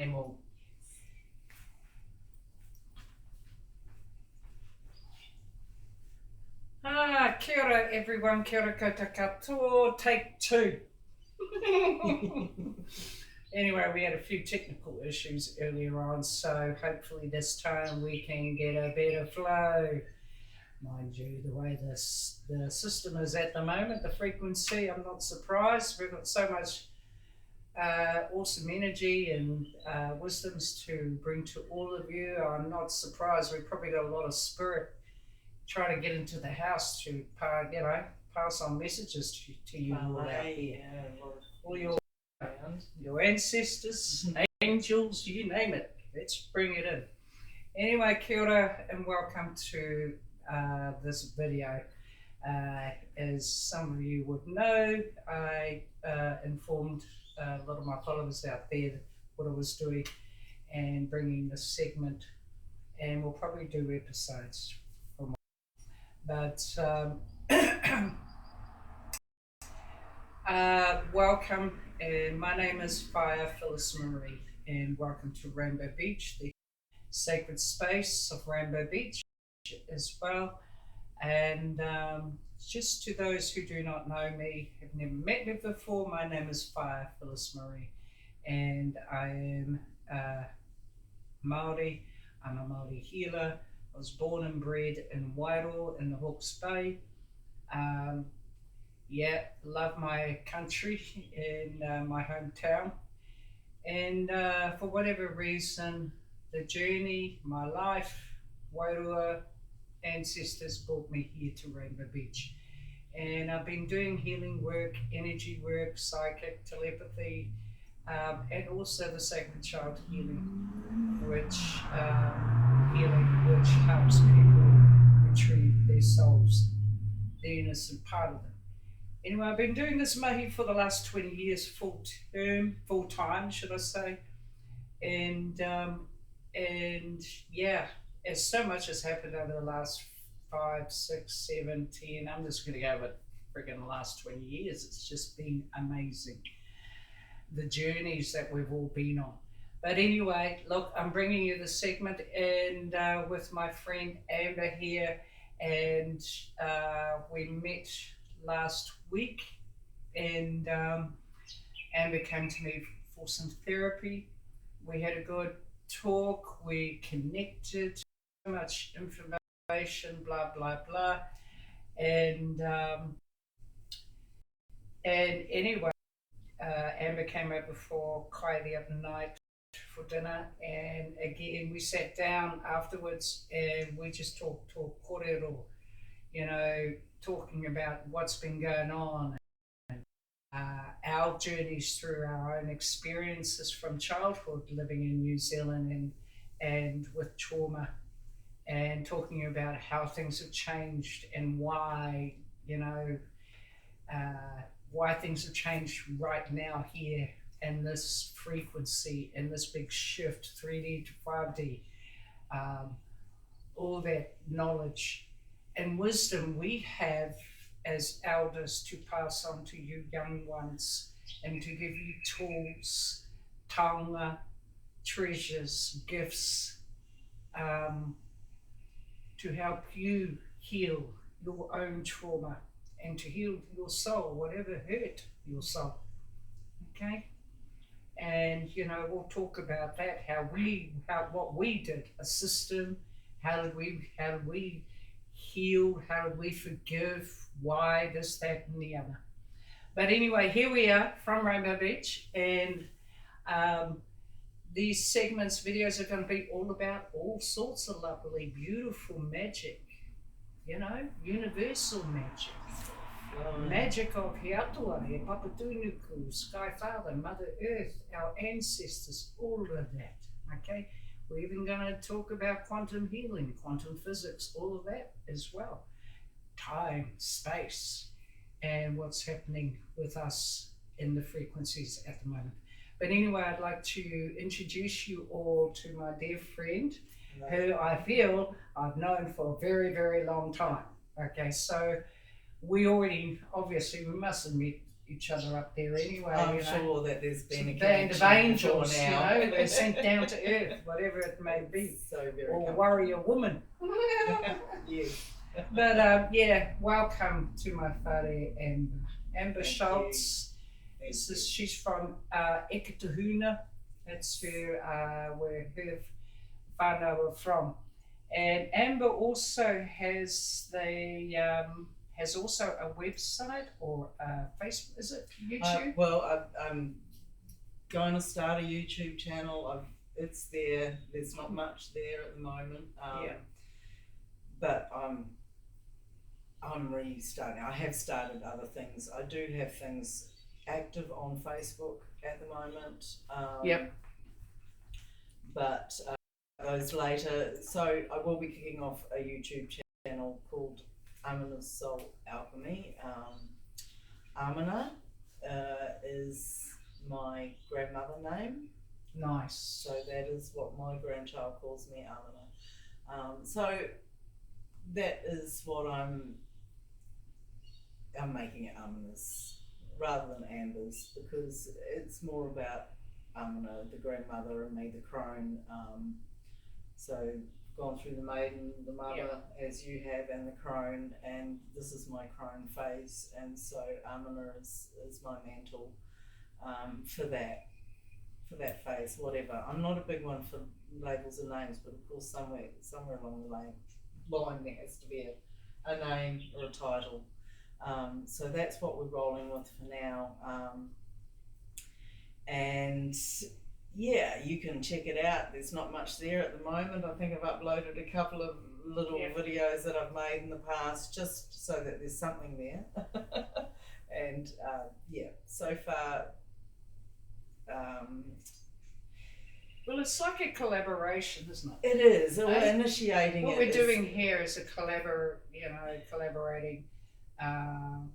Animal. Kia ora everyone, kia ora koutou katoa, take two. Anyway, we had a few technical issues earlier on, so hopefully this time we can get a better flow. Mind you, the way the system is at the moment, the frequency, I'm not surprised. We've got so much awesome energy and wisdoms to bring to all of you. I'm not surprised. We've probably got a lot of spirit trying to get into the house to pass on messages to you all out there. All your ancestors, angels, you name it. Let's bring it in. Anyway, kia ora and welcome to this video. As some of you would know, I informed a lot of my followers out there what I was doing and bringing this segment, and we'll probably do episodes from but welcome, and my name is Whaea Phyllis Marie, and welcome to Rainbow Beach, the sacred space of Rainbow Beach as well. And just to those who do not know me, have never met me before, my name is Whaea Phyllis Marie, and I am Māori. I'm a Māori healer. I was born and bred in Wairoa in the Hawke's Bay. Love my country and my hometown. And for whatever reason, the journey, my life, Wairoa ancestors brought me here to Rainbow Beach. And I've been doing healing work, energy work, psychic, telepathy, and also the sacred child healing, which helps people retrieve their souls, the innocent part of them. Anyway, I've been doing this mahi for the last 20 years, full time, should I say. And as so much has happened over the last 5, 6, 7, 10, I'm just going to go with friggin' the last 20 years. It's just been amazing, the journeys that we've all been on. But anyway, look, I'm bringing you this segment and with my friend Amber here, and we met last week, and Amber came to me for some therapy. We had a good talk, we connected, so much information, blah blah blah, and anyway, Amber came over for Kai the other night for dinner, and again we sat down afterwards and we just talked kōrero, talking about what's been going on, and our journeys through our own experiences from childhood living in New Zealand and with trauma, and talking about how things have changed and why things have changed right now here, and this frequency and this big shift, 3D to 5D, all that knowledge and wisdom we have as elders to pass on to you young ones, and to give you tools, taonga, treasures, gifts, to help you heal your own trauma and to heal your soul, whatever hurt your soul. Okay? And we'll talk about that, what we did, a system, how did we heal, how did we forgive, why this, that, and the other. But anyway, here we are from Rainbow Beach, and these segments, videos are going to be all about all sorts of lovely, beautiful magic, universal magic. Magic of He Atua, He Papatunuku, Sky Father, Mother Earth, our ancestors, all of that, okay? We're even going to talk about quantum healing, quantum physics, all of that as well. Time, space, and what's happening with us in the frequencies at the moment. But anyway, I'd like to introduce you all to my dear friend, who I feel I've known for a very, very long time. Okay, so we must have met each other up there anyway. I'm sure that there's been a band of connection angels, before now. they're sent down to earth, whatever it may be, So very or warrior woman. Yes. But yeah, welcome to my whare Amber Thank Shultz. She's from Eketahuna. That's where her whānau are from. And Amber also has also a website or Facebook. Is it YouTube? Well, I'm going to start a YouTube channel. It's there. There's not much there at the moment. But I'm restarting. I have started other things. I do have things active on Facebook at the moment. But those later. So I will be kicking off a YouTube channel called Amina's Soul Alchemy. Amina is my grandmother name. Nice. So that is what my grandchild calls me, Amina. So that is what I'm making it Amina's rather than Amber's, because it's more about Amina, the grandmother, and me, the crone. So gone through the maiden, the mother, as you have, and the crone, and this is my crone phase, and so Amina is my mantle for that phase, whatever. I'm not a big one for labels and names, but of course somewhere along the line there has to be a name or a title. So that's what we're rolling with for now. And yeah, you can check it out. There's not much there at the moment. I think I've uploaded a couple of little videos that I've made in the past, just so that there's something there. And so far, well, it's like a collaboration, isn't it? it is. We're initiating what it. What we're doing here is collaborating.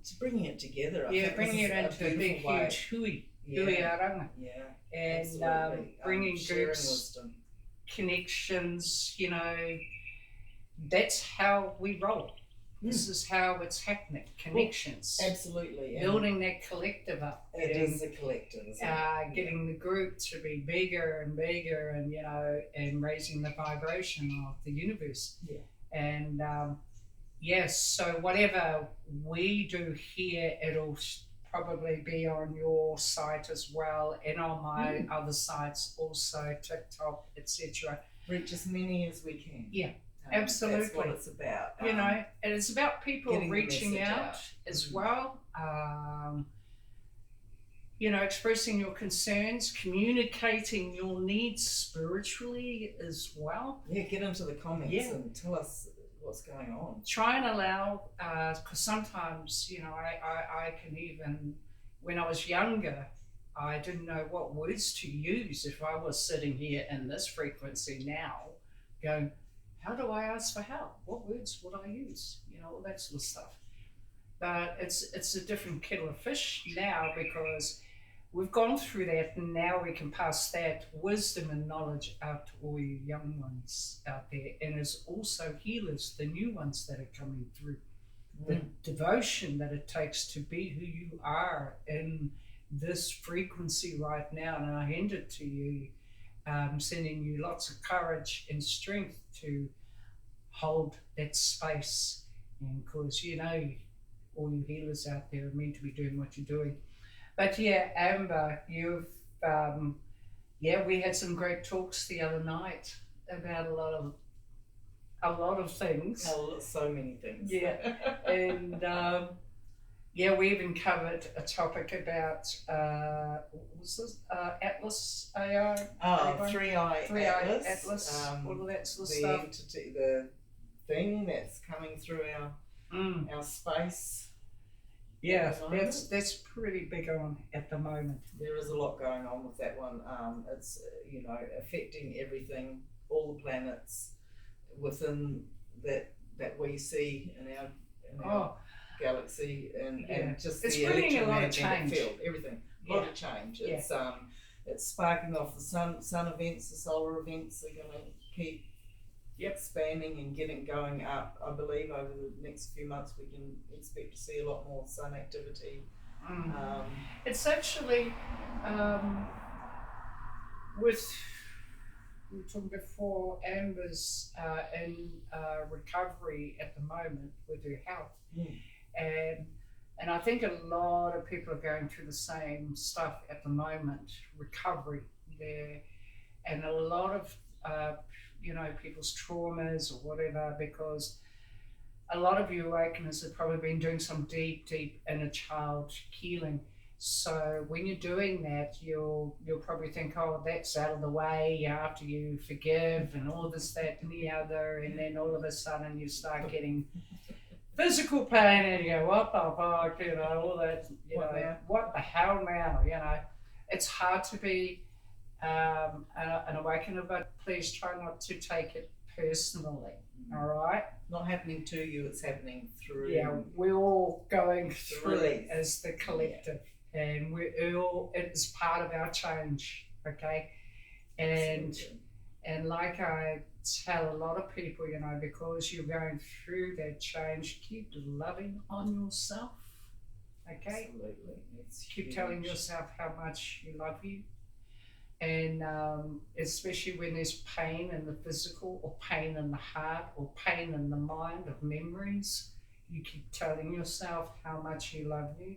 It's bringing it together. I think bringing it into a big, way. huge hui aranga. And bringing groups, wisdom, connections. That's how we roll. This is how it's happening. Connections. Well, absolutely. Building that collective up. It is a collective, isn't it? Getting the group to be bigger and bigger, and and raising the vibration of the universe. Yeah. And yes, so whatever we do here, it'll probably be on your site as well, and on my other sites also, TikTok, etc. Reach as many as we can. Yeah. Absolutely. That's what it's about. And it's about people reaching out as well. Expressing your concerns, communicating your needs spiritually as well. Yeah, get into the comments and tell us what's going on. Try and allow, because sometimes, I can even, when I was younger, I didn't know what words to use if I was sitting here in this frequency now, going, how do I ask for help? What words would I use? All that sort of stuff. But it's a different kettle of fish now, because we've gone through that, and now we can pass that wisdom and knowledge out to all you young ones out there, and as also healers, the new ones that are coming through. The devotion that it takes to be who you are in this frequency right now, and I hand it to you. Sending you lots of courage and strength to hold that space, and because all you healers out there are meant to be doing what you're doing. But yeah, Amber, you've we had some great talks the other night about a lot of things. So many things. Yeah, and we even covered a topic about what's this? Atlas AI. Three-eye Atlas. All of that sort of the stuff. Entity, the thing that's coming through our space. Yeah, that's pretty big on at the moment. There is a lot going on with that one. It's affecting everything, all the planets within that we see in our galaxy, and just it's the bringing a lot of electromagnetic change. field, everything, a lot of change. It's sparking off the sun events, the solar events are going to keep expanding and getting going up. I believe over the next few months we can expect to see a lot more sun activity It's actually with we were talking before, Amber's in recovery at the moment with her health, and I think a lot of people are going through the same stuff at the moment, recovery there, and a lot of people's traumas or whatever, because a lot of you awakeners have probably been doing some deep inner child healing. So when you're doing that, you'll probably think, oh, that's out of the way after you forgive and all this, that, and the other, and then all of a sudden you start getting physical pain, and you go, what the fuck, all that, what the hell now, It's hard to be an awakener, but please try not to take it personally. All right, not happening to you, it's happening through. Yeah, we're all going through it as the collective, and it's part of our change. Okay, and like I tell a lot of people, because you're going through that change, keep loving on yourself. Okay, absolutely. Keep telling yourself how much you love you. And especially when there's pain in the physical, or pain in the heart, or pain in the mind of memories, you keep telling yourself how much you love you.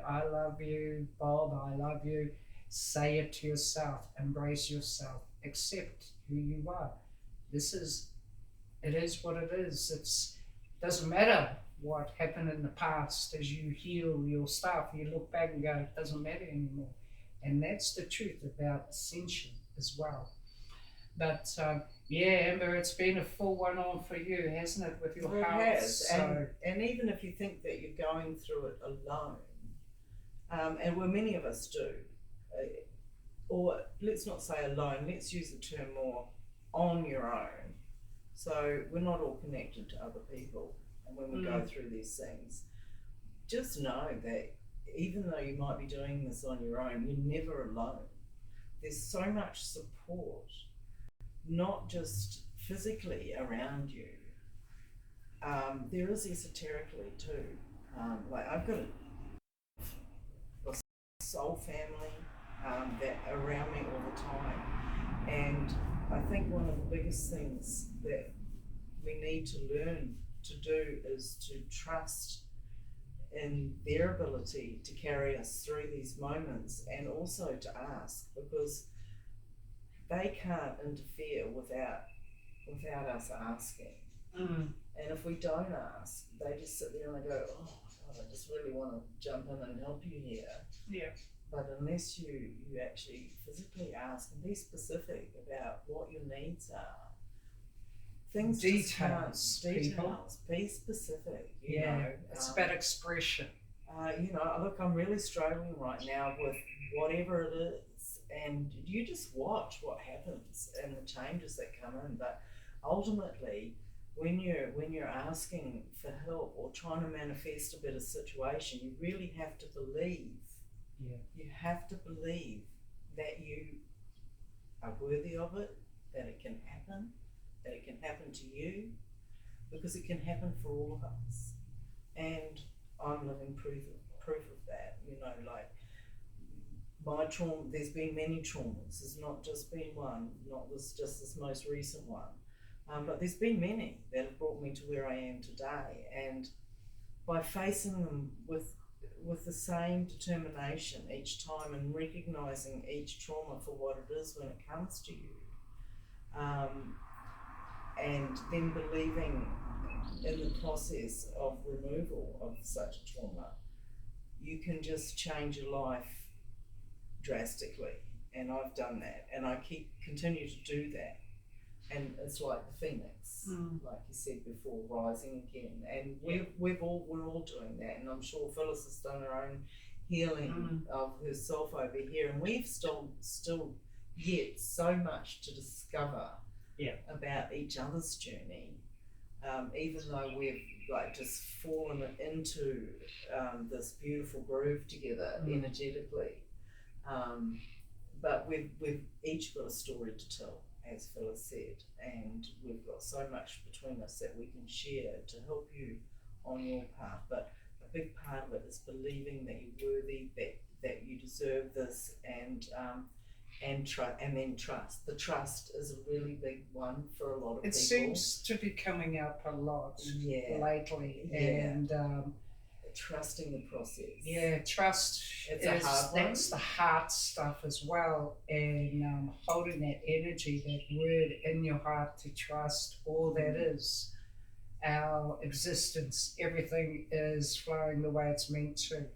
I love you, Bob, I love you. Say it to yourself, embrace yourself, accept who you are. It is what it is. It doesn't matter what happened in the past. As you heal your stuff, you look back and go, it doesn't matter anymore. And that's the truth about ascension as well. But Amber, it's been a full one-on for you, hasn't it, with your health? It has. And even if you think that you're going through it alone, and many of us do, or let's not say alone, let's use the term more on your own. So we're not all connected to other people, and when we go through these things, just know that even though you might be doing this on your own, you're never alone. There's so much support, not just physically around you. There is esoterically too. Like I've got a soul family that are around me all the time, and I think one of the biggest things that we need to learn to do is to trust in their ability to carry us through these moments, and also to ask, because they can't interfere without us asking. And if we don't ask, they just sit there and they go, oh God, I just really want to jump in and help you here. Yeah. But unless you actually physically ask and be specific about what your needs are, things details, be specific. You yeah, know, it's about expression. Look, I'm really struggling right now with whatever it is, and you just watch what happens and the changes that come in. But ultimately, when you're asking for help or trying to manifest a better situation, you really have to believe. Yeah. You have to believe that you are worthy of it, that it can happen. That it can happen to you, because it can happen for all of us. And I'm living proof of that. Like my trauma, there's been many traumas. There's not just been one, not just this most recent one. But there's been many that have brought me to where I am today. And by facing them with the same determination each time, and recognizing each trauma for what it is when it comes to you, and then believing in the process of removal of such a trauma, you can just change your life drastically. And I've done that, and I continue to do that. And it's like the phoenix, like you said before, rising again. And we're all doing that. And I'm sure Phyllis has done her own healing of herself over here, and we've still yet so much to discover about each other's journey, even though we've just fallen into this beautiful groove together energetically, but we've each got a story to tell, as Phyllis said, and we've got so much between us that we can share to help you on your path. But big part of it is believing that you're worthy, that you deserve this, and then trust. The trust is a really big one for a lot of people. It seems to be coming up a lot lately, Yeah. and trusting the process. Yeah, trust It's a hard one. That's the heart stuff as well, and holding that energy, that word in your heart to trust all that is. Our existence, everything is flowing the way it's meant to.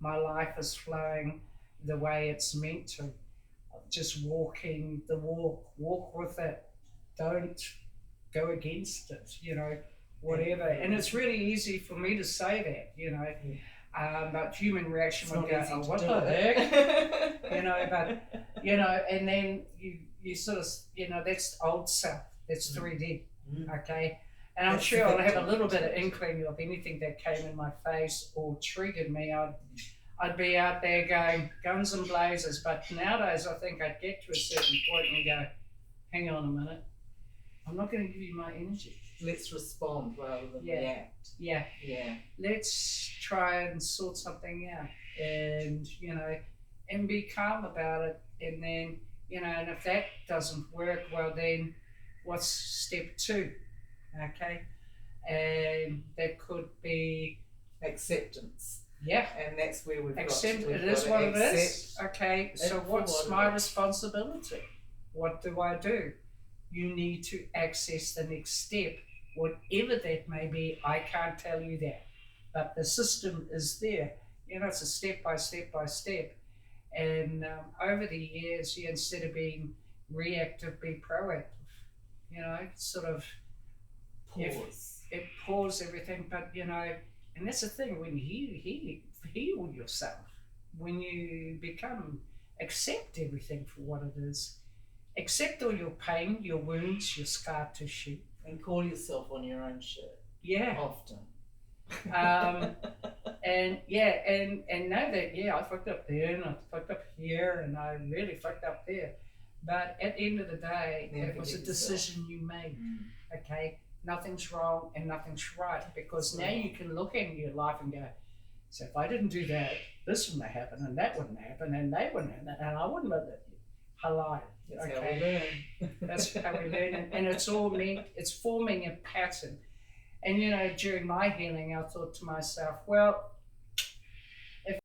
My life is flowing the way it's meant to. Just walking the walk with it. Don't go against it, whatever. And it's really easy for me to say that, but human reaction would go, oh, what the heck? And then you sort of, that's old self, that's 3D, okay? And I'm sure I'll have a little bit of inkling of anything that came in my face or triggered me. I'd be out there going guns and blazes, but nowadays I think I'd get to a certain point and go, hang on a minute, I'm not going to give you my energy. Let's respond rather than react. Yeah. Let's try and sort something out, and and be calm about it. And then and if that doesn't work, well then, what's step 2? Okay, and that could be acceptance. Yeah, and that's where we've accept. got to, it is what it is. Okay, so what's my responsibility? What do I do? You need to access the next step, whatever that may be. I can't tell you that, but the system is there. It's a step by step. And over the years, instead of being reactive, be proactive. Sort of pause. It pause everything, but and that's the thing, when you heal yourself, when you accept everything for what it is, accept all your pain, your wounds, your scar tissue, and call yourself on your own shit. Yeah, often. And know that I fucked up there and I fucked up here and I really fucked up there, but at the end of the day, it was a decision you made. Okay, nothing's wrong and nothing's right, because now you can look in your life and go, so if I didn't do that, this wouldn't have happened and that wouldn't happen and they wouldn't have, and I wouldn't have it. Hello. That's how we learn. That's how we learn, and it's all meant, it's forming a pattern. And during my healing, I thought to myself, well, if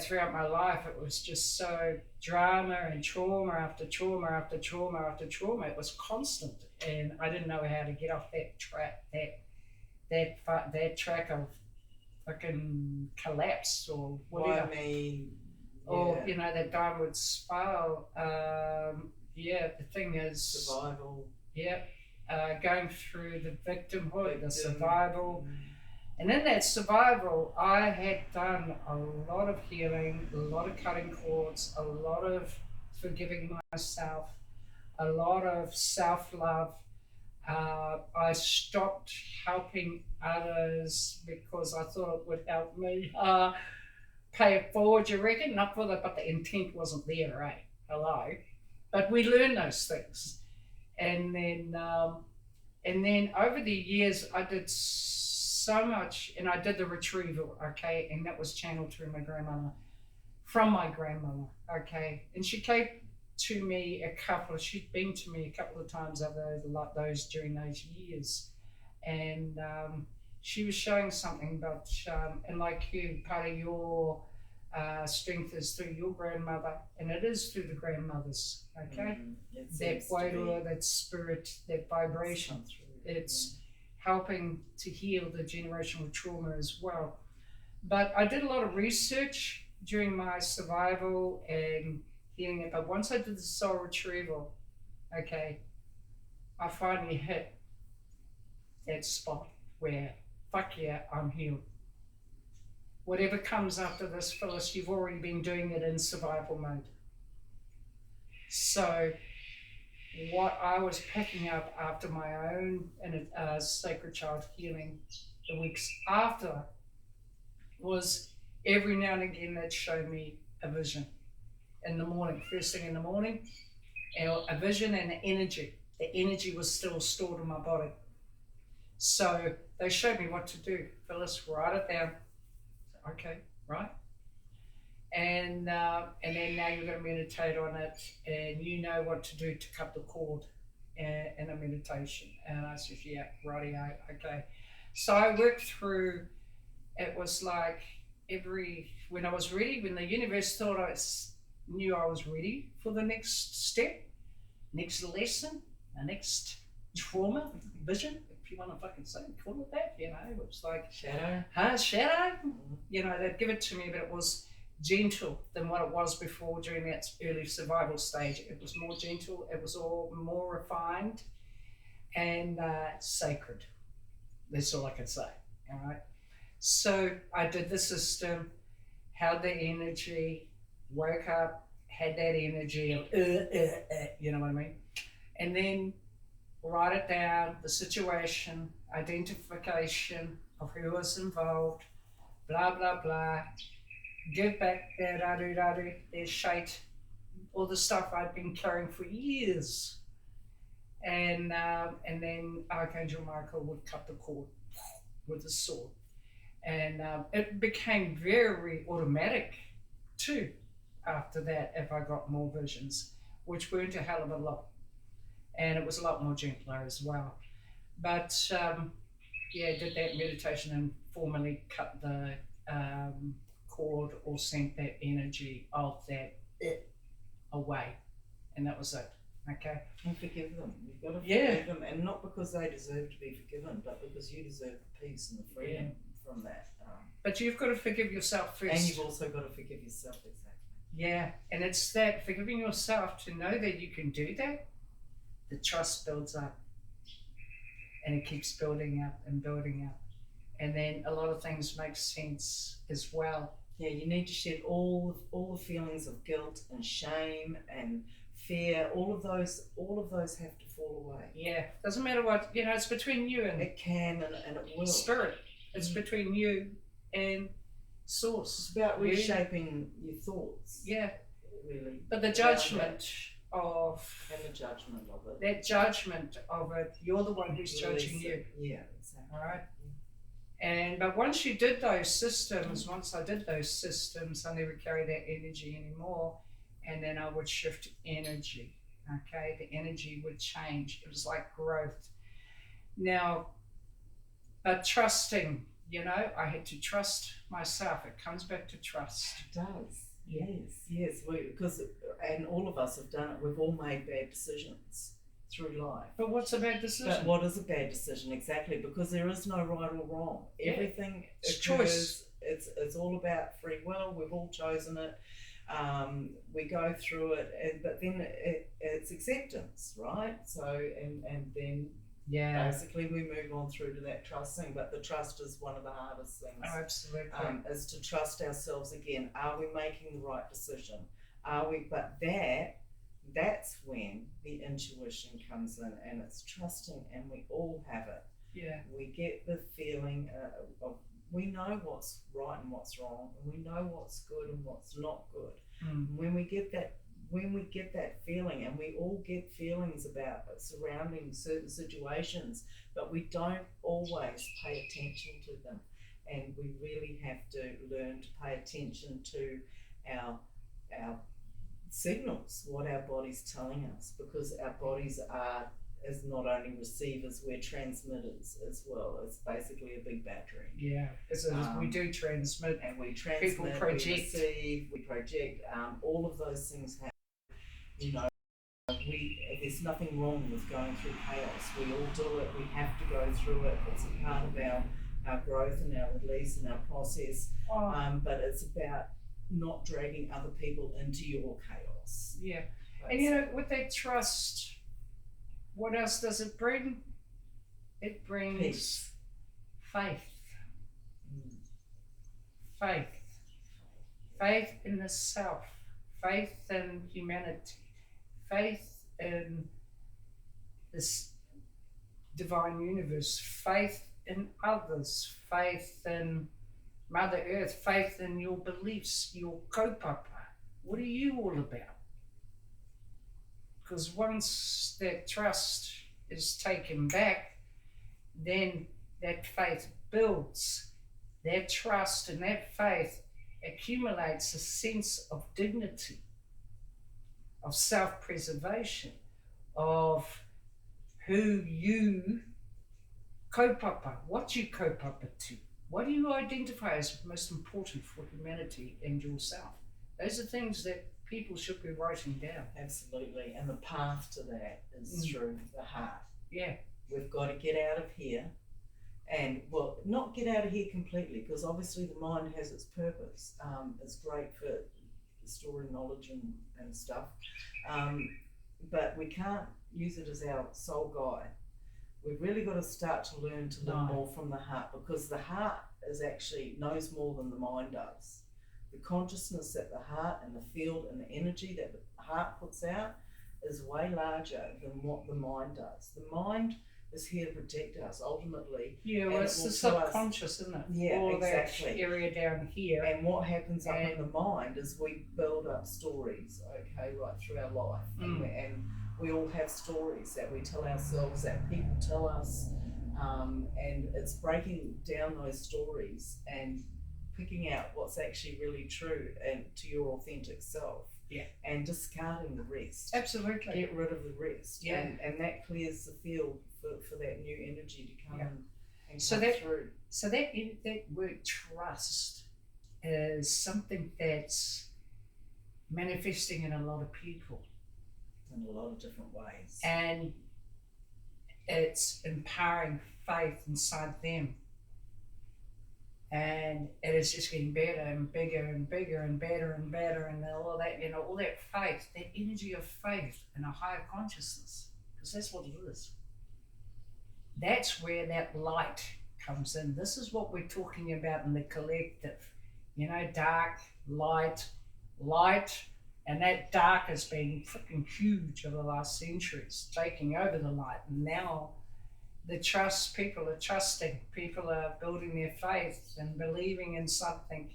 throughout my life it was just so drama and trauma after trauma after trauma after trauma. It was constant, and I didn't know how to get off that track, that track of fucking collapse or whatever. Or that downward spiral. The thing is survival. Going through the victimhood, the survival. And in that survival, I had done a lot of healing, a lot of cutting cords, a lot of forgiving myself, a lot of self-love. I stopped helping others because I thought it would help me pay it forward, you reckon? Not for that, but the intent wasn't there, right? Hello. But we learn those things. And then over the years, I did so much, and I did the retrieval, okay, and that was channeled through from my grandmother, okay, and she came to me she'd been to me a couple of times over those during those years, and she was showing something about, and like you, part of your strength is through your grandmother, and it is through the grandmothers, okay? That Whaea, that spirit, that vibration, it's helping to heal the generational trauma as well. But I did a lot of research during my survival and healing it, but once I did the soul retrieval, okay, I finally hit that spot where, fuck yeah, I'm healed. Whatever comes after this, Phyllis, you've already been doing it in survival mode. So what I was picking up after my own sacred child healing, the weeks after, was every now and again that showed me a vision in the morning, first thing in the morning, a vision and an energy. The energy was still stored in my body. So they showed me what to do. Phyllis, write it down. Okay, right. And then now you're going to meditate on it, and you know what to do to cut the cord in a meditation. And I said, yeah, rightio, okay. So I worked through. It was like when I was ready, when the universe thought knew I was ready for the next step, next lesson, the next trauma vision, if you want to fucking say, call it that, you know, it was like Shadow. Shadow. You know, they'd give it to me, but it was gentle than what it was before during that early survival stage. It was more gentle, it was all more refined and sacred. That's all I can say. All right. So I did the system, held the energy, woke up, had that energy of you know what I mean? And then write it down, the situation, identification of who was involved, blah, blah, blah. Give back their radu, their shite, all the stuff I'd been carrying for years. And then Archangel Michael would cut the cord with his sword. And it became very automatic too after that if I got more visions, which weren't a hell of a lot. And it was a lot more gentler as well. But yeah, did that meditation and formally cut the cord or sent that energy of that away. And that was it. Okay. And forgive them. You've got to forgive them, and not because they deserve to be forgiven, but because you deserve the peace and the freedom from that. But you've got to forgive yourself first. And you've also got to forgive yourself, exactly. Yeah, and it's that forgiving yourself to know that you can do that. The trust builds up, and it keeps building up and building up, and then a lot of things make sense as well. Yeah, you need to shed all the feelings of guilt and shame and fear. All of those have to fall away. Yeah, doesn't matter what, you know, it's between you and it can and it will. Spirit. It's between you and Source. It's about reshaping your thoughts. Yeah, really. but the judgment of and the judgment of it. That judgment of it, you're the one who's judging you. Yeah, exactly. All right. And but once you did those systems, once I did those systems, I never carried that energy anymore. And then I would shift energy. Okay, the energy would change. It was like growth. Now, but trusting, you know, I had to trust myself. It comes back to trust. It does. Yes. Because and all of us have done it. We've all made bad decisions through life. But what's a bad decision? But what is a bad decision exactly? Because there is no right or wrong. Yeah. Everything it's occurs, choice. It's all about free will. We've all chosen it. We go through it, but then it's acceptance, right? So and then basically we move on through to that trust thing. But the trust is one of the hardest things. Oh, absolutely. Is to trust ourselves again. Are we making the right decision? Are we? But that's when the intuition comes in, and it's trusting, and we all have it. Yeah. We get the feeling of we know what's right and what's wrong, and we know what's good and what's not good. When we get that feeling, and we all get feelings about surrounding certain situations, but we don't always pay attention to them, and we really have to learn to pay attention to our signals, what our body's telling us, because our bodies are as not only receivers, we're transmitters as well. It's basically a big battery. Yeah, we do transmit. And we transmit, people project. We receive, we project, all of those things happen. You know, there's nothing wrong with going through chaos. We all do it, we have to go through it. It's a part of our growth and our release and our process. But it's about not dragging other people into your chaos. Yeah. And you know, with that trust, what else does it bring? It brings peace. Faith. Faith. Faith in the self. Faith in humanity. Faith in this divine universe. Faith in others. Faith in Mother Earth. Faith in your beliefs, your kaupapa. What are you all about? Because once that trust is taken back, then that faith builds, that trust and that faith accumulates a sense of dignity, of self-preservation, of who you kaupapa, what you kaupapa to, what do you identify as most important for humanity and yourself. Those are things that people should be writing down. Absolutely, and the path to that is through the heart. Yeah. We've got to get out of here, and well, not get out of here completely, because obviously the mind has its purpose. It's great for storing knowledge and stuff, but we can't use it as our sole guide. We've really got to start to learn to live more from the heart, because the heart is actually knows more than the mind does. The consciousness that the heart and the field and the energy that the heart puts out is way larger than what the mind does. The mind is here to protect us ultimately. Yeah, well, it's the subconscious, isn't it? Yeah, all exactly. That area down here. And what happens up in the mind is we build up stories, okay, right through our life. And we all have stories that we tell ourselves, that people tell us, and it's breaking down those stories and picking out what's actually really true and to your authentic self. Yeah. And discarding the rest. Absolutely. Get rid of the rest. Yeah. And that clears the field for that new energy to come and so come that, through. So that word trust is something that's manifesting in a lot of people. In a lot of different ways. And it's empowering faith inside them. And it is just getting better and bigger and bigger and better and better, and all of that, all that faith, that energy of faith in a higher consciousness, because that's what it is. That's where that light comes in. This is what we're talking about in the collective. Dark, light, and that dark has been freaking huge over the last centuries, taking over the light. And now people are trusting, people are building their faith and believing in something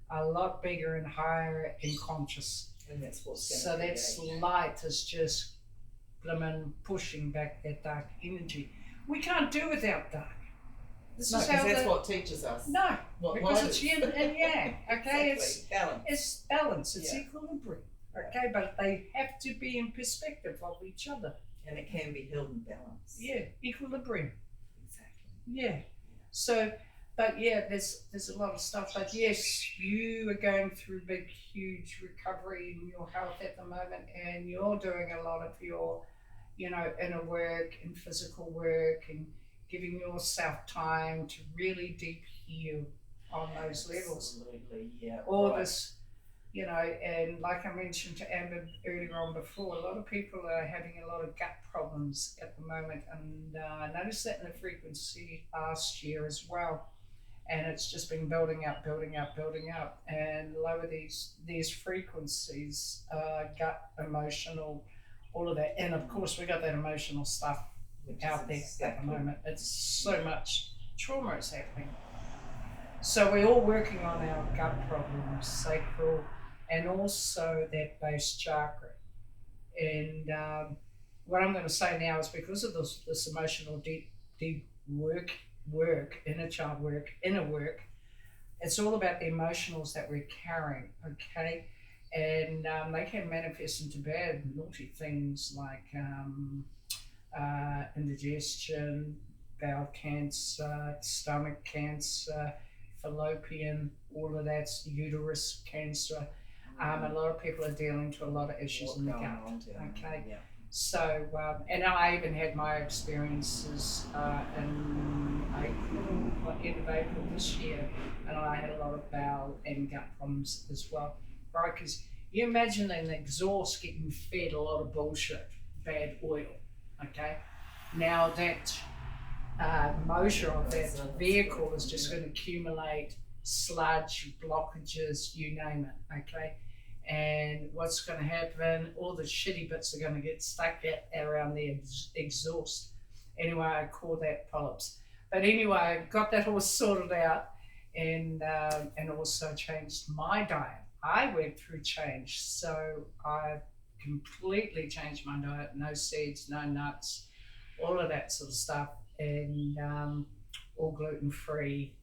a lot bigger and higher and conscious. And that's what's so that's light is just pushing back that dark energy. We can't do without dark. That's what teaches us. No, because it's yin and yang. Okay, exactly. It's balance. It's equilibrium. Okay, but they have to be in perspective of each other. And it can be held in balance. Yeah, equilibrium. Exactly. Yeah. So, but yeah, there's a lot of stuff. But yes, you are going through big, huge recovery in your health at the moment, and you're doing a lot of your, inner work and physical work, and giving yourself time to really deep heal on those levels. Absolutely, yeah. All this. And like I mentioned to Amber earlier on before, a lot of people are having a lot of gut problems at the moment, and I noticed that in the frequency last year as well, and it's just been building up, and lower these frequencies, gut, emotional, all of that, and of course we got that emotional stuff out there at the moment. It's so much trauma is happening. So we're all working on our gut problems, sacral, and also that base chakra. And what I'm going to say now is because of this emotional deep work, inner child work, inner work, it's all about the emotionals that we're carrying, okay? And they can manifest into bad, naughty things like indigestion, bowel cancer, stomach cancer, fallopian, all of that's uterus cancer. A lot of people are dealing to a lot of issues in the gut. Okay, so and I even had my experiences in end of April this year, and I had a lot of bowel and gut problems as well. Right, because you imagine an exhaust getting fed a lot of bullshit, bad oil. Okay, now that motor of that vehicle is just going to accumulate sludge, blockages, you name it, okay? And what's going to happen, all the shitty bits are going to get stuck around the exhaust. Anyway, I call that polyps. But anyway, I got that all sorted out, and also changed my diet. I went through change, so I completely changed my diet, no seeds, no nuts, all of that sort of stuff. And all gluten-free,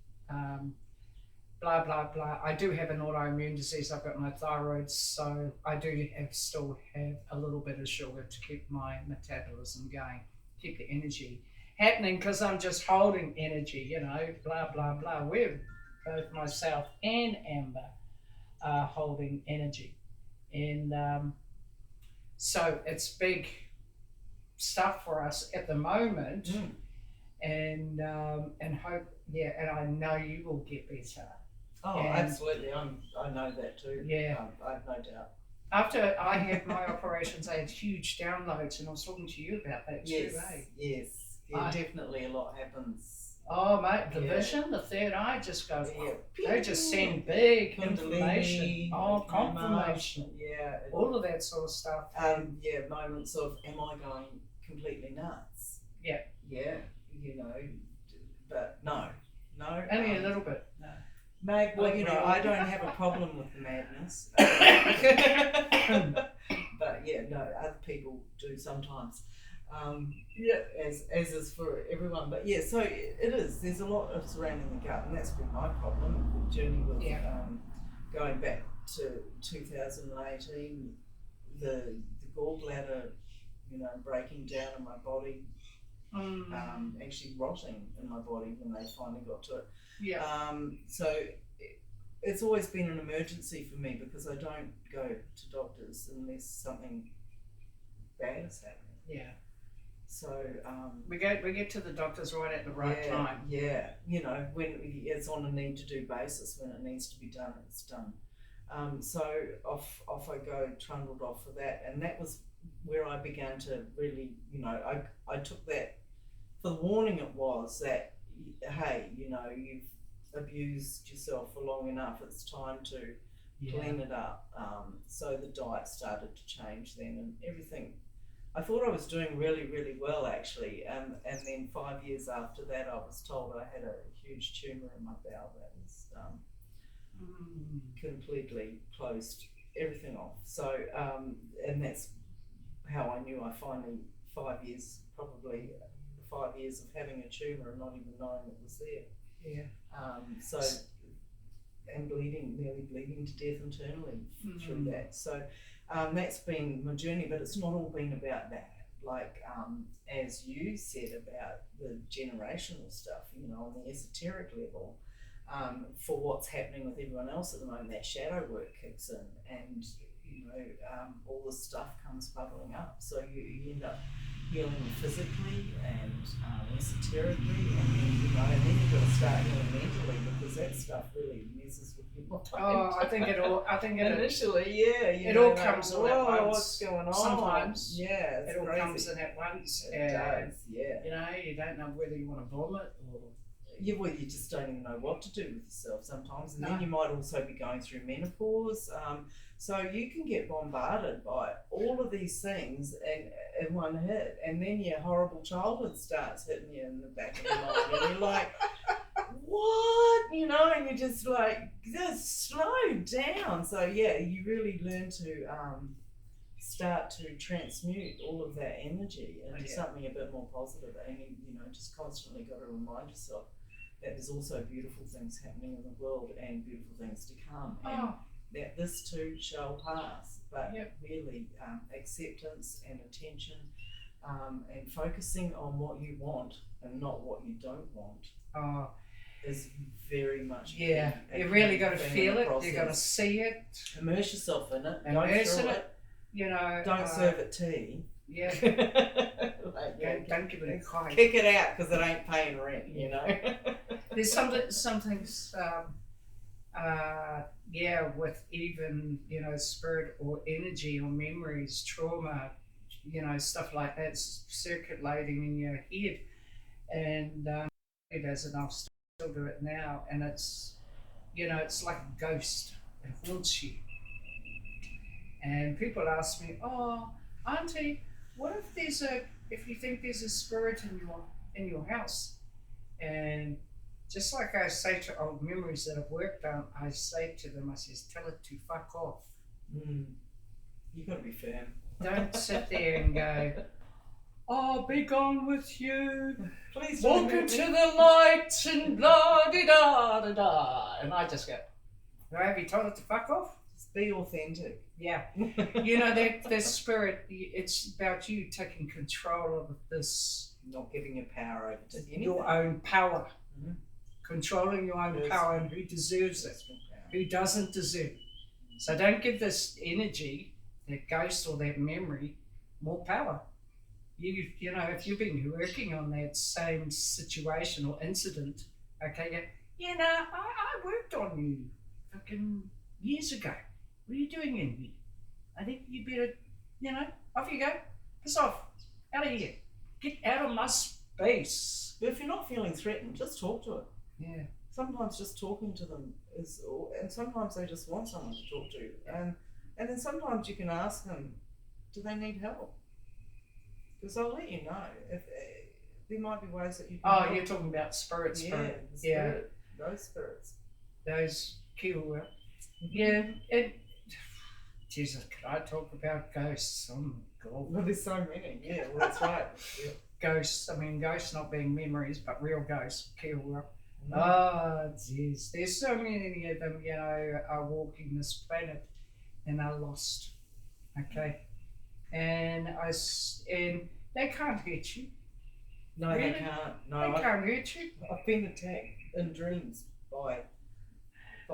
blah, blah, blah. I do have an autoimmune disease. I've got no thyroid, so I do still have a little bit of sugar to keep my metabolism going, keep the energy happening, because I'm just holding energy, blah, blah, blah. We're both myself and Amber are holding energy. And so it's big stuff for us at the moment. And hope, and I know you will get better. Oh, absolutely. I know that too. Yeah. I have no doubt. After I had my operations, I had huge downloads, and I was talking to you about that too, eh? Yes. Yeah, definitely a lot happens. Oh, mate, the vision, the third eye just goes, they just send big information. Oh, confirmation. Yeah. All of that sort of stuff. Moments of, am I going completely nuts? Yeah. Yeah, but no. Only a little bit. No. Mag, well, I don't have a problem with the madness. But other people do sometimes. As is for everyone. But so it is. There's a lot of surrounding the gut, and that's been my problem. The journey with going back to 2018, the gallbladder, breaking down in my body. Actually rotting in my body when they finally got to it. So it's always been an emergency for me, because I don't go to doctors unless something bad is happening. So we get to the doctors right at the right time. When it's on a need to do basis, when it needs to be done, it's done. So off I go, trundled off for that, and that was where I began to really, I took that. The warning it was that, hey, you've abused yourself for long enough. It's time to clean it up. So the diet started to change then, and everything. I thought I was doing really, really well actually. And then 5 years after that, I was told I had a huge tumour in my bowel that was completely closed everything off. So, and that's how I knew I finally, 5 years of having a tumour and not even knowing it was there. And nearly bleeding to death internally through that. So that's been my journey, but it's not all been about that. Like as you said about the generational stuff, on the esoteric level, for what's happening with everyone else at the moment, that shadow work kicks in, and all this stuff comes bubbling up. So you end up healing physically and esoterically, and then you've got to start healing mentally, because that stuff really messes with your mind. Oh, I think initially, it all comes in at once. What's going on? Sometimes, it all crazy. comes in at once. It does, you don't know whether you want to vomit or. You just don't even know what to do with yourself sometimes, and then you might also be going through menopause. So you can get bombarded by all of these things in one hit, and then your horrible childhood starts hitting you in the back of the mind, and you're like, what? And you're just like, just slow down. So you really learn to start to transmute all of that energy into something a bit more positive, and you just constantly got to remind yourself that there's also beautiful things happening in the world and beautiful things to come, and that this too shall pass. But really, acceptance and attention, and focusing on what you want and not what you don't want, is very much key. You really got to feel it. You got to see it. Immerse yourself in it. Immerse it. Don't serve it tea. Don't give it a cry. Kick it out, because it ain't paying rent. There's some things. With even spirit or energy or memories, trauma, stuff like that circulating in your head, and it does, and I'll still do it now, and it's it's like a ghost. It haunts you, and people ask me, "Oh, Auntie, what if you think there's a spirit in your house?" And just like I say to old memories that I've worked on, I say to them, I says, tell it to fuck off. You've got to be firm. Don't sit there and go, I'll be gone with you. Please don't Walk hurt into me. the light and blah di da da da. And I just go, have you told it to fuck off? Just be authentic. Yeah. You know, that spirit, it's about you taking control of this, Not giving your power over to anything. your own power. Mhm. Controlling your own Yes. power and who deserves it, Personal power. who doesn't deserve it. So don't give this energy, that ghost or that memory, more power. You know, if you've been working on that same situation or incident, okay, you know, I worked on you fucking years ago. What are you doing in here? I think you better, you know, off you go. Piss off. Out of here. Get out of my space. But if you're not feeling threatened, just talk to it. Yeah. Sometimes just talking to them is, and sometimes they just want someone to talk to, and then sometimes you can ask them, do they need help? Because I'll let you know if there might be ways that you can. Oh, help. you're talking about spirit. Yeah, the Yeah. spirit, those spirits. Those kiwa. Yeah. And Jesus, could I talk about ghosts? Oh my God. Well, there's so many. Yeah, well, that's right. Yeah. Ghosts. I mean, ghosts not being memories, but real ghosts. Kiwa. Mm. Oh, jeez. There's so many of them, you know, are walking this planet and are lost. Okay. And they can't hurt you. No, Really? they can't. They No, can't hurt you. I've been attacked in dreams by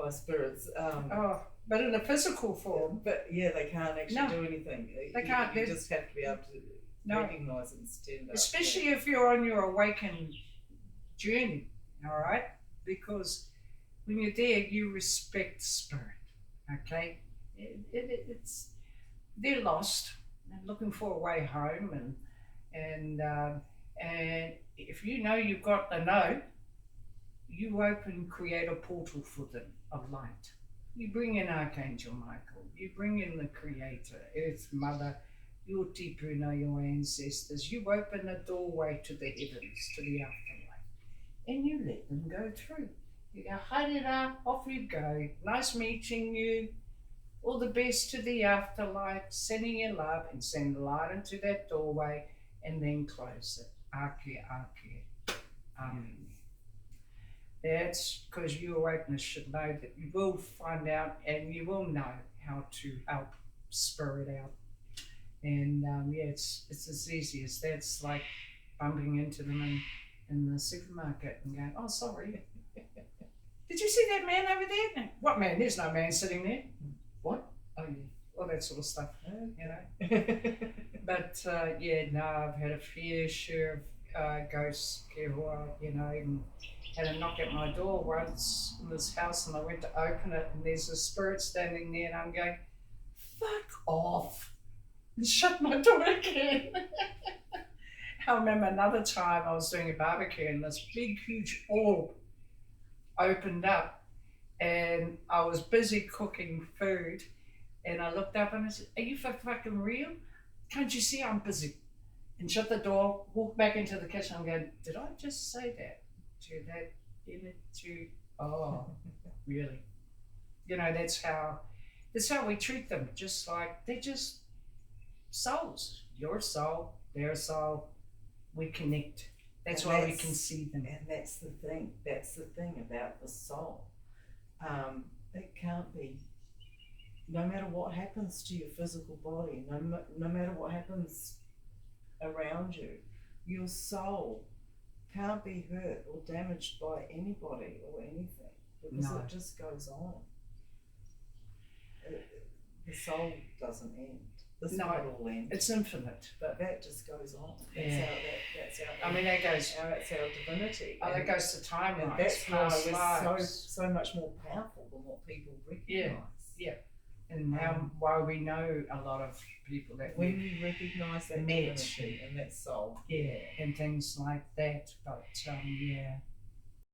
spirits. Oh, but in a physical form. But yeah, they can't actually No. do anything. They can't. You just have to be able to No. recognise and stand up. Especially if you're on your awakened journey, all right? Because when you're there, you respect spirit, okay? It's they're lost and looking for a way home, and if you know you've got the know, you create a portal for them of light. You bring in Archangel Michael, you bring in the Creator, Earth Mother, your tipuna, your ancestors. You open a doorway to the heavens, to the afterlife, and you let them go through. You go, haere, off you go. Nice meeting you. All the best to the afterlife, sending you love and send light into that doorway and then close it. Ake, ake. That's because your awakeness should know that you will find out and you will know how to help spirit out. And yeah, it's as easy as that. It's like bumping into them in the supermarket and going, oh, sorry. Did you see that man over there? What man? There's no man sitting there. What? Oh, yeah. All that sort of stuff, you know. But yeah, no, I've had a fair share of ghosts, kehua, you know, even had a knock at my door once in this house and I went to open it and there's a spirit standing there and I'm going, fuck off. And shut my door again. I remember another time I was doing a barbecue and this big, huge orb opened up and I was busy cooking food and I looked up and I said, are you fucking real? Can't you see I'm busy? And shut the door, walked back into the kitchen. I'm going, did I just say that to that image? Oh, really? You know, that's how we treat them. Just like, they're just souls. Your soul, their soul, we connect. That's why we can see them. And that's the thing about the soul. It can't be, no matter what happens to your physical body, no matter what happens around you, your soul can't be hurt or damaged by anybody or anything because it just goes on. The soul doesn't end. This will end. It's infinite. But that just goes on. That's I mean, that goes. That's our divinity. Oh, that goes to timelines. And that's why we're lives. so much more powerful than what people recognise. Yeah. And now, why we know a lot of people that when you recognise that met divinity and that soul. Yeah, and things like that. But yeah.